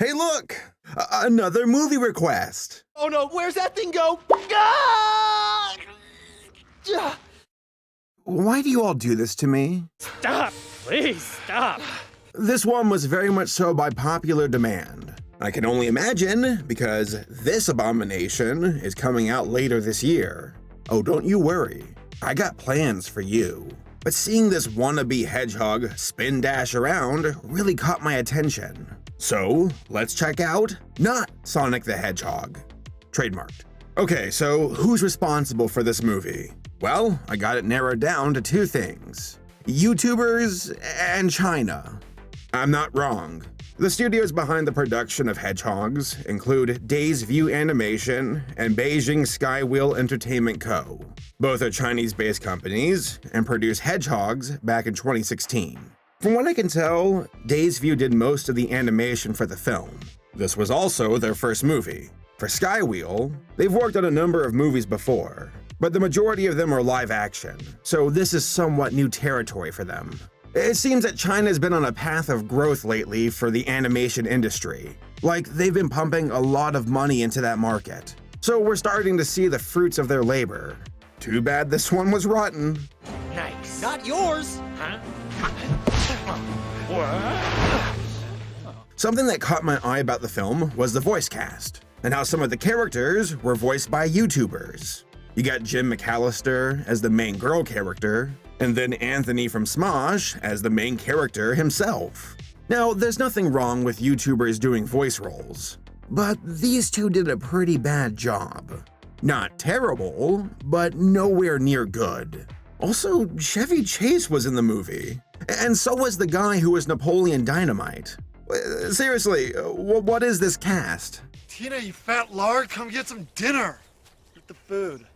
Hey, look! Another movie request! Oh no, where's that thing go? Ah! Why do you all do this to me? Stop! Please, stop! This one was very much so by popular demand. I can only imagine, because this abomination is coming out later this year. Oh, don't you worry. I got plans for you. But seeing this wannabe hedgehog spin dash around really caught my attention. So, let's check out NOT Sonic the Hedgehog. Trademarked. Okay, so who's responsible for this movie? Well, I got it narrowed down to two things: YouTubers and China. I'm not wrong. The studios behind the production of Hedgehogs include Days View Animation and Beijing Skywheel Entertainment Co. Both are Chinese-based companies and produced Hedgehogs back in 2016. From what I can tell, Days View did most of the animation for the film. This was also their first movie. For Skywheel, they've worked on a number of movies before, but the majority of them are live action, so this is somewhat new territory for them. It seems that China's been on a path of growth lately for the animation industry. Like, they've been pumping a lot of money into that market. So we're starting to see the fruits of their labor. Too bad this one was rotten. Nice. Not yours. Huh? Something that caught my eye about the film was the voice cast, and how some of the characters were voiced by YouTubers. You got Jim McAllister as the main girl character, and then Anthony from Smosh as the main character himself. Now, there's nothing wrong with YouTubers doing voice roles, but these two did a pretty bad job. Not terrible, but nowhere near good. Also, Chevy Chase was in the movie, and so was the guy who was Napoleon Dynamite. Seriously, what is this cast? Tina, you fat lard, come get some dinner. Get the food.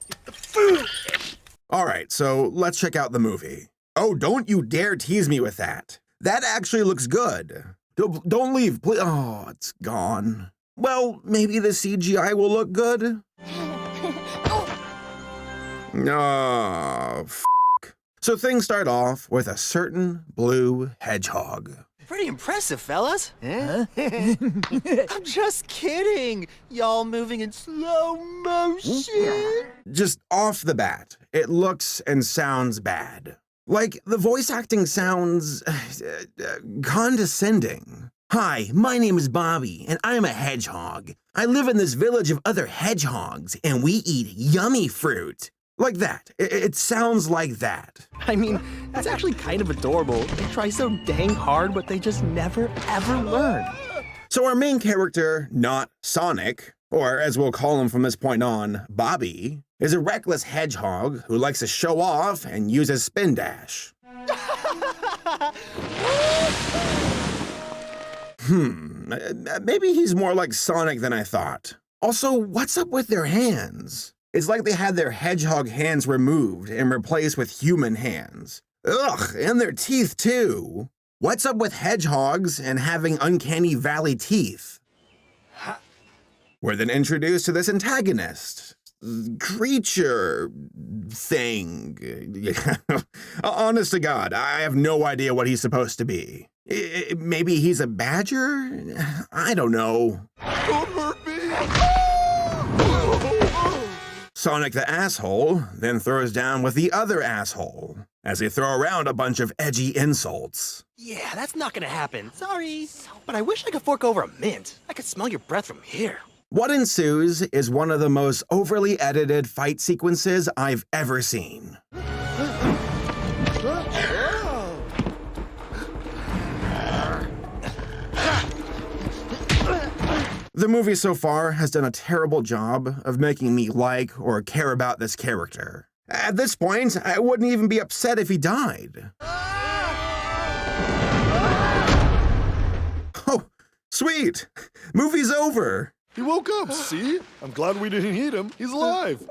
Get the food! Alright, so let's check out the movie. Oh, don't you dare tease me with that. That actually looks good. Don't leave, please. Oh, it's gone. Well, maybe the CGI will look good? Oh, f***. So things start off with a certain blue hedgehog. Pretty impressive, fellas. Huh? I'm just kidding. Y'all moving in slow motion. Just off the bat, it looks and sounds bad. Like, the voice acting sounds condescending. Hi, my name is Bobby, and I'm a hedgehog. I live in this village of other hedgehogs, and we eat yummy fruit. Like that. It sounds like that. I mean, that's actually kind of adorable. They try so dang hard, but they just never, ever learn. So our main character, NOT Sonic, or as we'll call him from this point on, Bobby, is a reckless hedgehog who likes to show off and uses spin dash. Maybe he's more like Sonic than I thought. Also, what's up with their hands? It's like they had their hedgehog hands removed and replaced with human hands. Ugh, and their teeth too. What's up with hedgehogs and having uncanny valley teeth? We're then introduced to this antagonist, creature thing. Honest to God, I have no idea what he's supposed to be. Maybe he's a badger? I don't know. Don't hurt me! Sonic the asshole then throws down with the other asshole as they throw around a bunch of edgy insults. Yeah, that's not gonna happen. Sorry. But I wish I could fork over a mint. I could smell your breath from here. What ensues is one of the most overly edited fight sequences I've ever seen. The movie so far has done a terrible job of making me like or care about this character. At this point, I wouldn't even be upset if he died. Oh, sweet! Movie's over! He woke up, see? I'm glad we didn't eat him. He's alive.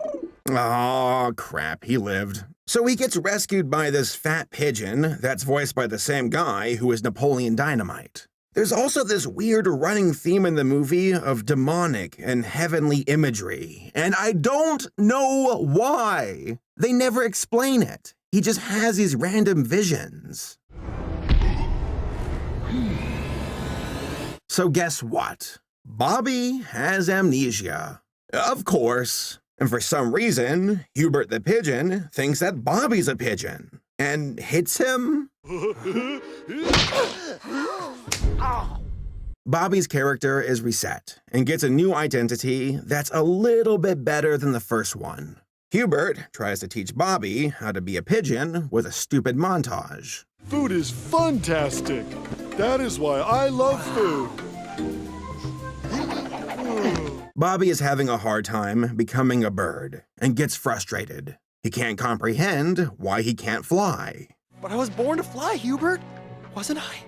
Aw, crap, he lived. So he gets rescued by this fat pigeon that's voiced by the same guy who is Napoleon Dynamite. There's also this weird running theme in the movie of demonic and heavenly imagery, and I don't know why. They never explain it. He just has these random visions. So guess what? Bobby has amnesia. Of course. And for some reason, Hubert the pigeon thinks that Bobby's a pigeon and hits him. Bobby's character is reset and gets a new identity that's a little bit better than the first one. Hubert tries to teach Bobby how to be a pigeon with a stupid montage. Food is fantastic. That is why I love food. Bobby is having a hard time becoming a bird and gets frustrated. He can't comprehend why he can't fly. But I was born to fly, Hubert, wasn't I?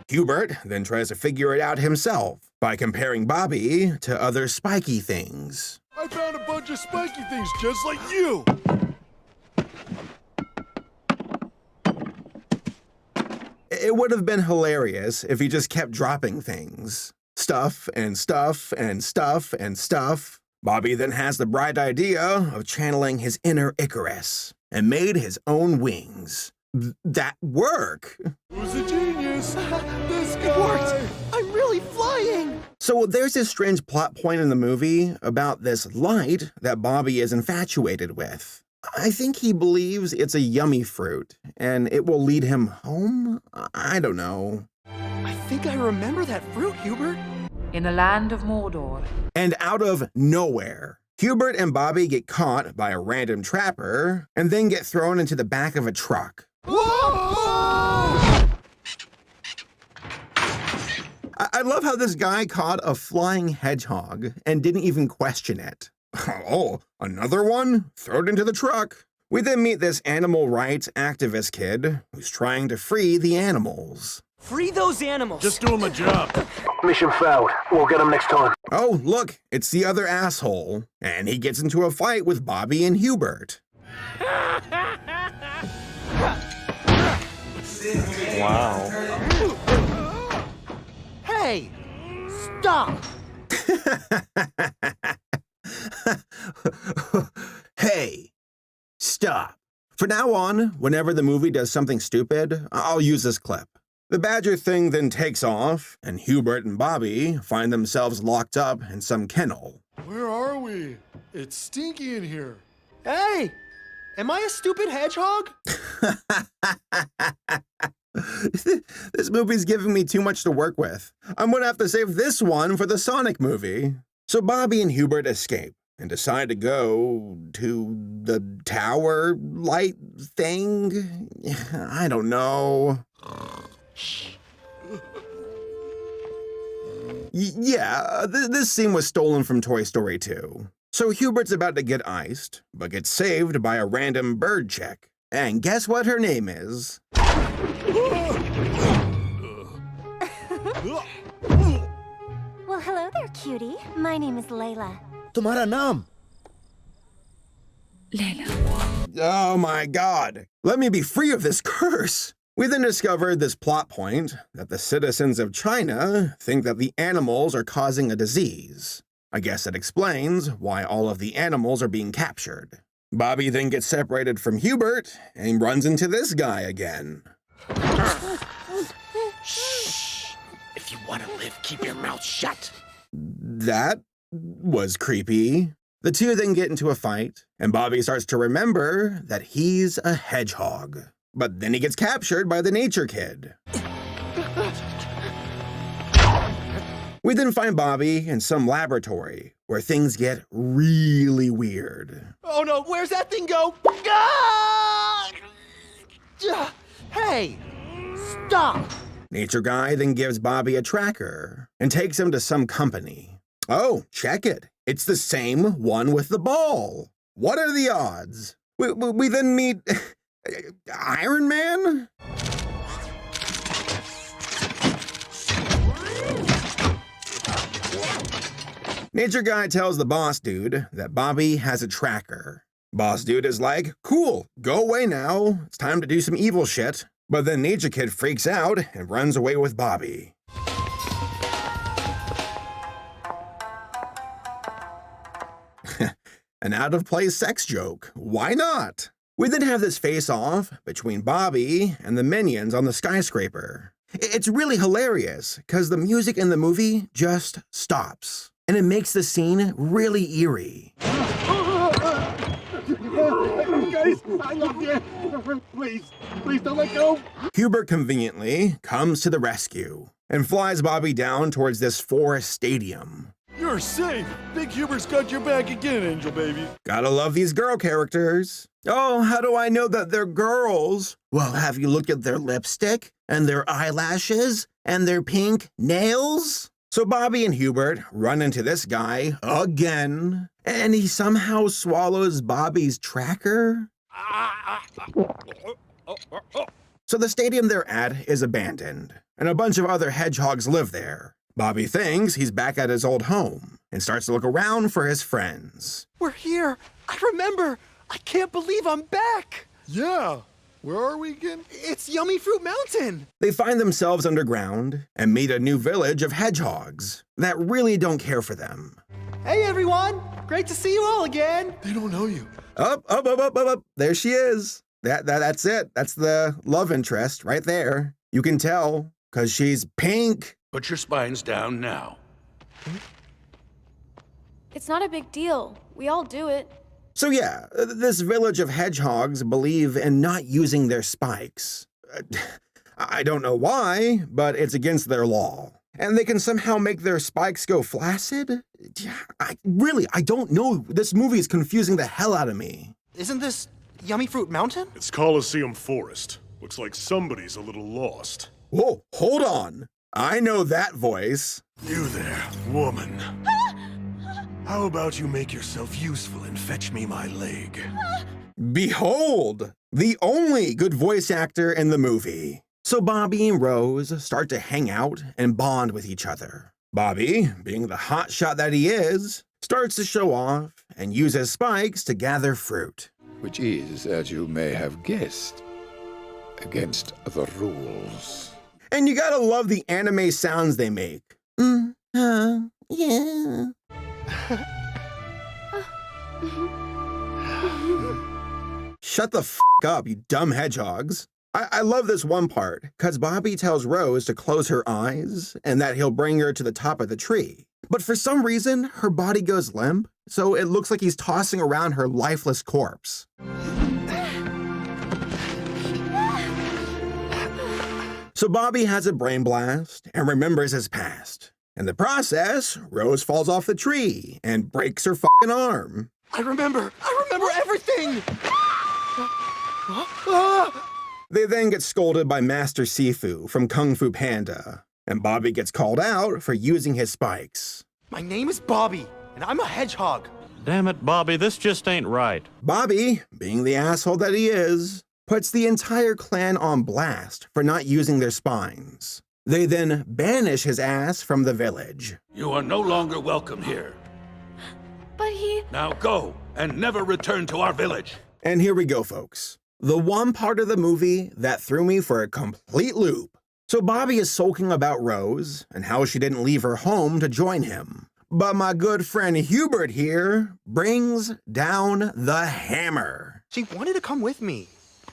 Hubert then tries to figure it out himself by comparing Bobby to other spiky things. I found a bunch of spiky things just like you. It would have been hilarious if he just kept dropping things. Stuff and stuff and stuff and stuff. Bobby then has the bright idea of channeling his inner Icarus and made his own wings. That work! Who's a genius? This guy! It worked! I'm really flying! So there's this strange plot point in the movie about this light that Bobby is infatuated with. I think he believes it's a yummy fruit, and it will lead him home? I don't know. I think I remember that fruit, Hubert. In the land of Mordor. And out of nowhere, Hubert and Bobby get caught by a random trapper and then get thrown into the back of a truck. Whoa! I love how this guy caught a flying hedgehog and didn't even question it. Oh, another one? Throw it into the truck. We then meet this animal rights activist kid who's trying to free the animals. Free those animals. Just doing my job. Mission failed. We'll get him next time. Oh, look, it's the other asshole. And he gets into a fight with Bobby and Hubert. Wow. Hey! Stop! Hey, stop. For now on, whenever the movie does something stupid, I'll use this clip. The badger thing then takes off, and Hubert and Bobby find themselves locked up in some kennel. Where are we? It's stinky in here. Hey! Am I a stupid hedgehog? This movie's giving me too much to work with. I'm gonna have to save this one for the Sonic movie. So Bobby and Hubert escape and decide to go to the tower light thing. I don't know. Yeah, this scene was stolen from Toy Story 2. So Hubert's about to get iced, but gets saved by a random bird chick. And guess what her name is? Well, hello there, cutie. My name is Layla. Tumhara naam? Oh my god. Let me be free of this curse. We then discovered this plot point that the citizens of China think that the animals are causing a disease. I guess that explains why all of the animals are being captured. Bobby then gets separated from Hubert and runs into this guy again. Shh! If you want to live, keep your mouth shut. That was creepy. The two then get into a fight, and Bobby starts to remember that he's a hedgehog. But then he gets captured by the nature kid. We then find Bobby in some laboratory where things get really weird. Oh no, where's that thing go? Ah! Hey! Stop! Nature guy then gives Bobby a tracker and takes him to some company. Oh, check it. It's the same one with the ball. What are the odds? We then meet Iron Man? Nature guy tells the boss dude that Bobby has a tracker. Boss dude is like, cool, go away now. It's time to do some evil shit. But then Nature Kid freaks out and runs away with Bobby. An out-of-place sex joke. Why not? We then have this face-off between Bobby and the minions on the skyscraper. It's really hilarious, because the music in the movie just stops, and it makes the scene really eerie. Guys, I love you. Please don't let go. Hubert conveniently comes to the rescue and flies Bobby down towards this forest stadium. You're safe. Big Hubert's got your back again, Angel Baby. Gotta love these girl characters. Oh, how do I know that they're girls? Well, have you looked at their lipstick and their eyelashes and their pink nails? So Bobby and Hubert run into this guy again, and he somehow swallows Bobby's tracker. So the stadium they're at is abandoned, and a bunch of other hedgehogs live there. Bobby thinks he's back at his old home and starts to look around for his friends. We're here. I remember. I can't believe I'm back. Yeah. Where are we again? It's Yummy Fruit Mountain. They find themselves underground and meet a new village of hedgehogs that really don't care for them. Hey, everyone. Great to see you all again. They don't know you. Up. There she is. That's it. That's the love interest right there. You can tell, because she's pink. Put your spines down now. It's not a big deal. We all do it. So yeah, this village of hedgehogs believe in not using their spikes. I don't know why, but it's against their law. And they can somehow make their spikes go flaccid? I don't know. This movie is confusing the hell out of me. Isn't this Yummy Fruit Mountain? It's Coliseum Forest. Looks like somebody's a little lost. Whoa, hold on. I know that voice. You there, woman. How about you make yourself useful and fetch me my leg? Behold, the only good voice actor in the movie. So Bobby and Rose start to hang out and bond with each other. Bobby, being the hotshot that he is, starts to show off and use his spikes to gather fruit. Which is, as you may have guessed, against the rules. And you gotta love the anime sounds they make. Yeah. Shut the f*** up, you dumb hedgehogs. I love this one part, because Bobby tells Rose to close her eyes and that he'll bring her to the top of the tree. But for some reason, her body goes limp, so it looks like he's tossing around her lifeless corpse. So Bobby has a brain blast and remembers his past. In the process, Rose falls off the tree and breaks her fucking arm. I remember everything! They then get scolded by Master Sifu from Kung Fu Panda, and Bobby gets called out for using his spikes. My name is Bobby, and I'm a hedgehog. Damn it, Bobby, this just ain't right. Bobby, being the asshole that he is, puts the entire clan on blast for not using their spines. They then banish his ass from the village. You are no longer welcome here. But he... Now go and never return to our village. And here we go, folks. The one part of the movie that threw me for a complete loop. So Bobby is sulking about Rose and how she didn't leave her home to join him. But my good friend Hubert here brings down the hammer. She wanted to come with me.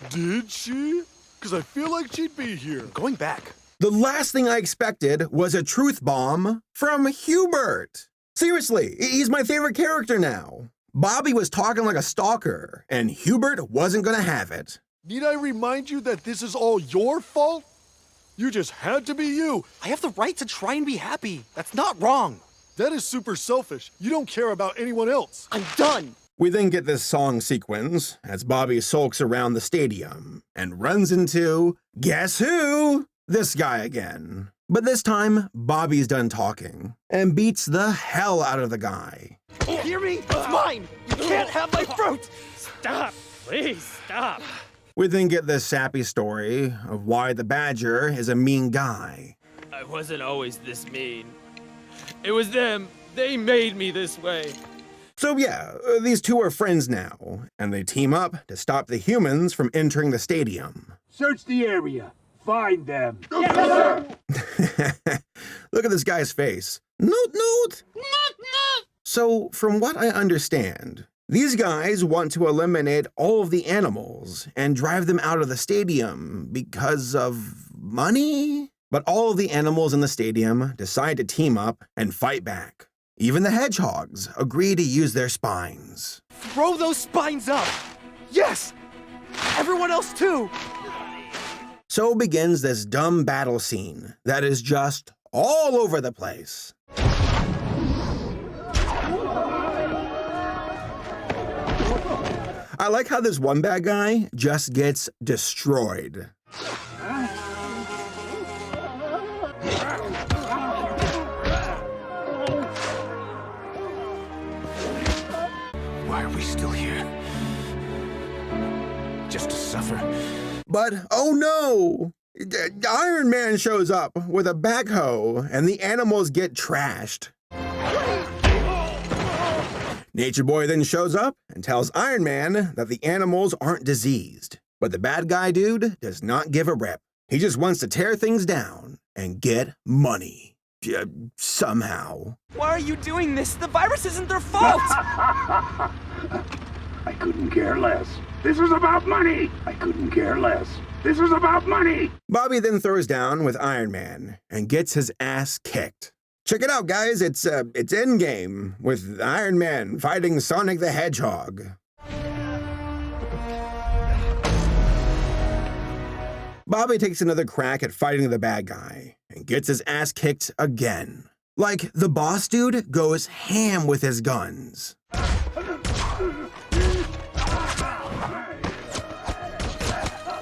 Did she? Because I feel like she'd be here. Going back. The last thing I expected was a truth bomb from Hubert. Seriously, he's my favorite character now. Bobby was talking like a stalker, and Hubert wasn't gonna have it. Need I remind you that this is all your fault? You just had to be you. I have the right to try and be happy. That's not wrong. That is super selfish. You don't care about anyone else. I'm done. We then get this song sequence as Bobby sulks around the stadium and runs into, guess who? This guy again. But this time, Bobby's done talking and beats the hell out of the guy. Hear me? It's mine. You can't have my fruit. Stop. Please, stop. We then get this sappy story of why the badger is a mean guy. I wasn't always this mean. It was them. They made me this way. So yeah, these two are friends now, and they team up to stop the humans from entering the stadium. Search the area. Find them. Yes, sir. Look at this guy's face. Noot, noot. So, from what I understand, These guys want to eliminate all of the animals and drive them out of the stadium because of money? But all of the animals in the stadium decide to team up and fight back. Even the hedgehogs agree to use their spines. Throw those spines up! Yes! Everyone else too! So begins this dumb battle scene that is just all over the place. I like how this one bad guy just gets destroyed. Why are we still here? Just to suffer? But oh no! Iron Man shows up with a backhoe and the animals get trashed. Nature Boy then shows up and tells Iron Man that the animals aren't diseased. But the bad guy dude does not give a rip. He just wants to tear things down and get money. Somehow. Why are you doing this? The virus isn't their fault! I couldn't care less. This is about money. I couldn't care less. This is about money. Bobby then throws down with Iron Man and gets his ass kicked. Check it out, guys. It's Endgame with Iron Man fighting Sonic the Hedgehog. Bobby takes another crack at fighting the bad guy and gets his ass kicked again. Like, the boss dude goes ham with his guns.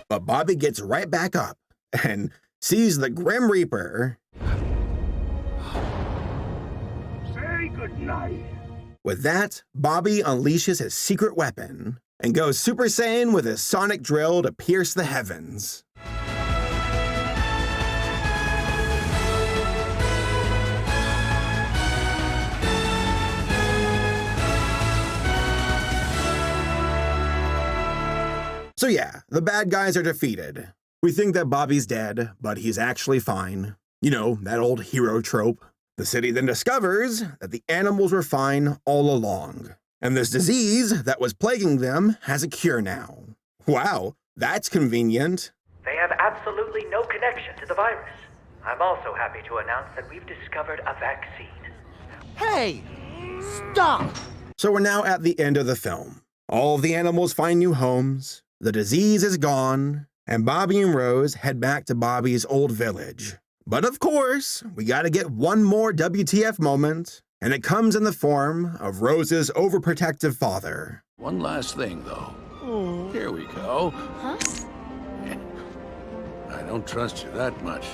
But Bobby gets right back up and sees the Grim Reaper. Say goodnight. With that, Bobby unleashes his secret weapon and goes Super Saiyan with his sonic drill to pierce the heavens. So yeah, the bad guys are defeated. We think that Bobby's dead, but he's actually fine. You know, that old hero trope. The city then discovers that the animals were fine all along, and this disease that was plaguing them has a cure now. Wow, that's convenient. They have absolutely no connection to the virus. I'm also happy to announce that we've discovered a vaccine. Hey! Stop! So we're now at the end of the film. All of the animals find new homes, the disease is gone, and Bobby and Rose head back to Bobby's old village. But of course, we gotta get one more WTF moment, and it comes in the form of Rose's overprotective father. One last thing, though. Here we go. Huh? I don't trust you that much.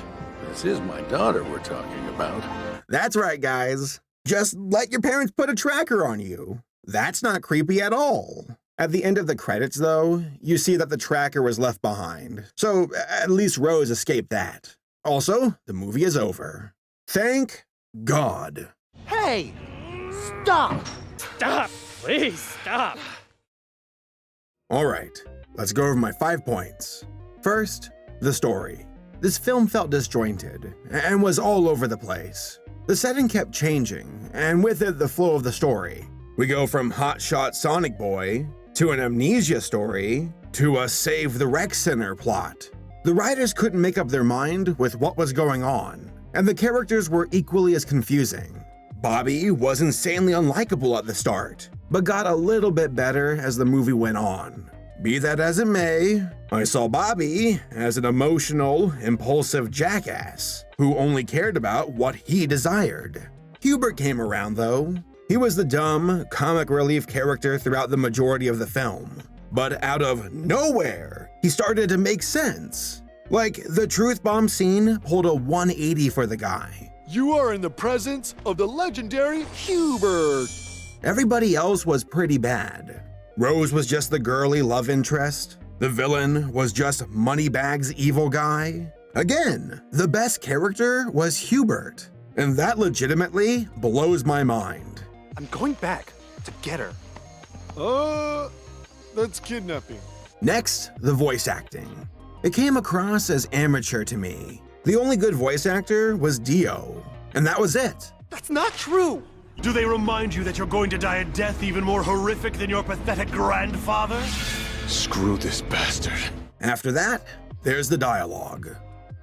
This is my daughter we're talking about. That's right, guys. Just let your parents put a tracker on you. That's not creepy at all. At the end of the credits, though, you see that the tracker was left behind. So at least Rose escaped that. Also, the movie is over. Thank God. Hey! Stop! Stop! Please, stop! All right, let's go over my 5 points. First, the story. This film felt disjointed and was all over the place. The setting kept changing, and with it, the flow of the story. We go from hotshot Sonic Boy to an amnesia story to a Save the Rec Center plot. The writers couldn't make up their mind with what was going on, and the characters were equally as confusing. Bobby was insanely unlikable at the start, but got a little bit better as the movie went on. Be that as it may, I saw Bobby as an emotional, impulsive jackass who only cared about what he desired. Hubert came around though. He was the dumb, comic relief character throughout the majority of the film. But out of nowhere, he started to make sense. Like, the truth bomb scene pulled a 180 for the guy. You are in the presence of the legendary Hubert. Everybody else was pretty bad. Rose was just the girly love interest. The villain was just Moneybags' evil guy. Again, the best character was Hubert. And that legitimately blows my mind. I'm going back to get her. That's kidnapping. Next, the voice acting. It came across as amateur to me. The only good voice actor was Dio, and that was it. That's not true! Do they remind you that you're going to die a death even more horrific than your pathetic grandfather? Screw this bastard. After that, there's the dialogue.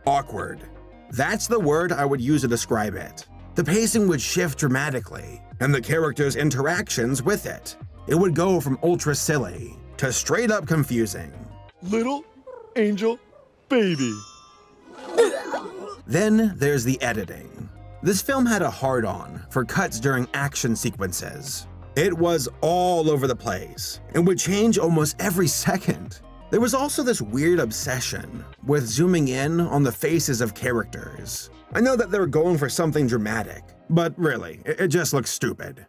Awkward. That's the word I would use to describe it. The pacing would shift dramatically, and the characters' interactions with it. It would go from ultra silly to straight up confusing. Little angel baby. Then there's the editing. This film had a hard-on for cuts during action sequences. It was all over the place and would change almost every second. There was also this weird obsession with zooming in on the faces of characters. I know that they were going for something dramatic, but really, it just looks stupid.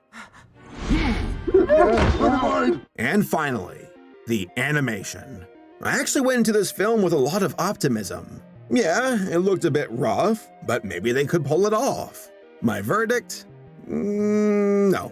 And finally, the animation. I actually went into this film with a lot of optimism. Yeah, it looked a bit rough, but maybe they could pull it off. My verdict? No.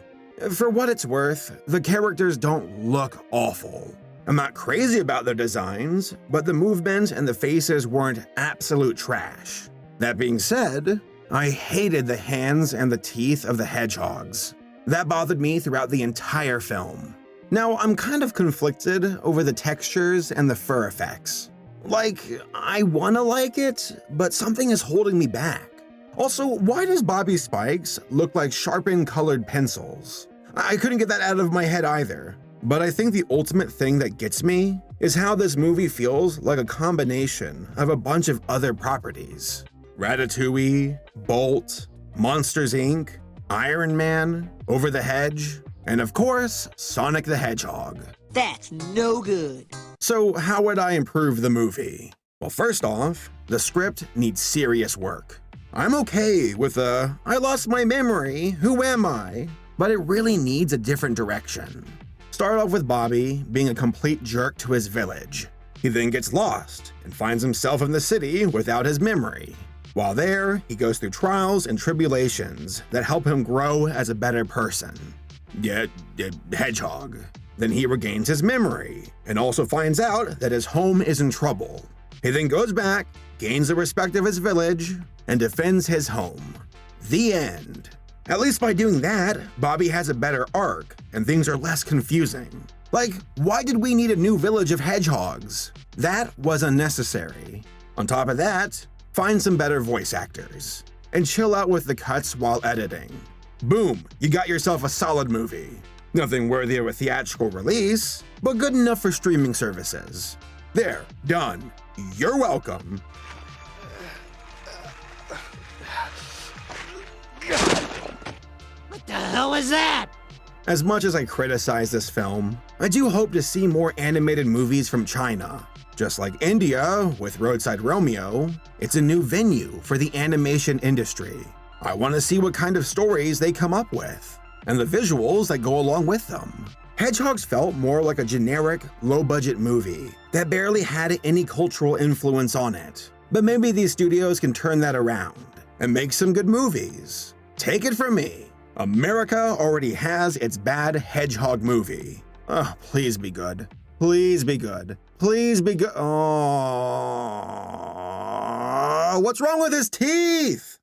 For what it's worth, the characters don't look awful. I'm not crazy about their designs, but the movements and the faces weren't absolute trash. That being said, I hated the hands and the teeth of the hedgehogs. That bothered me throughout the entire film. Now, I'm kind of conflicted over the textures and the fur effects. Like, I wanna like it, but something is holding me back. Also, why does Bobby's spikes look like sharpened colored pencils? I couldn't get that out of my head either. But I think the ultimate thing that gets me is how this movie feels like a combination of a bunch of other properties. Ratatouille, Bolt, Monsters Inc., Iron Man, Over the Hedge, and of course, Sonic the Hedgehog. That's no good. So how would I improve the movie? Well, first off, the script needs serious work. I'm okay with I lost my memory, who am I? But it really needs a different direction. Start off with Bobby being a complete jerk to his village. He then gets lost and finds himself in the city without his memory. While there, he goes through trials and tribulations that help him grow as a better person. Hedgehog. Then he regains his memory and also finds out that his home is in trouble. He then goes back, gains the respect of his village, and defends his home. The end. At least by doing that, Bobby has a better arc and things are less confusing. Like, why did we need a new village of hedgehogs? That was unnecessary. On top of that, find some better voice actors and chill out with the cuts while editing. Boom, you got yourself a solid movie. Nothing worthy of a theatrical release, but good enough for streaming services. There, done. You're welcome. What the hell was that? As much as I criticize this film, I do hope to see more animated movies from China. Just like India with Roadside Romeo, it's a new venue for the animation industry. I want to see what kind of stories they come up with, and the visuals that go along with them. Hedgehogs felt more like a generic, low-budget movie that barely had any cultural influence on it. But maybe these studios can turn that around and make some good movies. Take it from me, America already has its bad hedgehog movie. Oh, please be good. Please be good. Please be good. Oh, what's wrong with his teeth?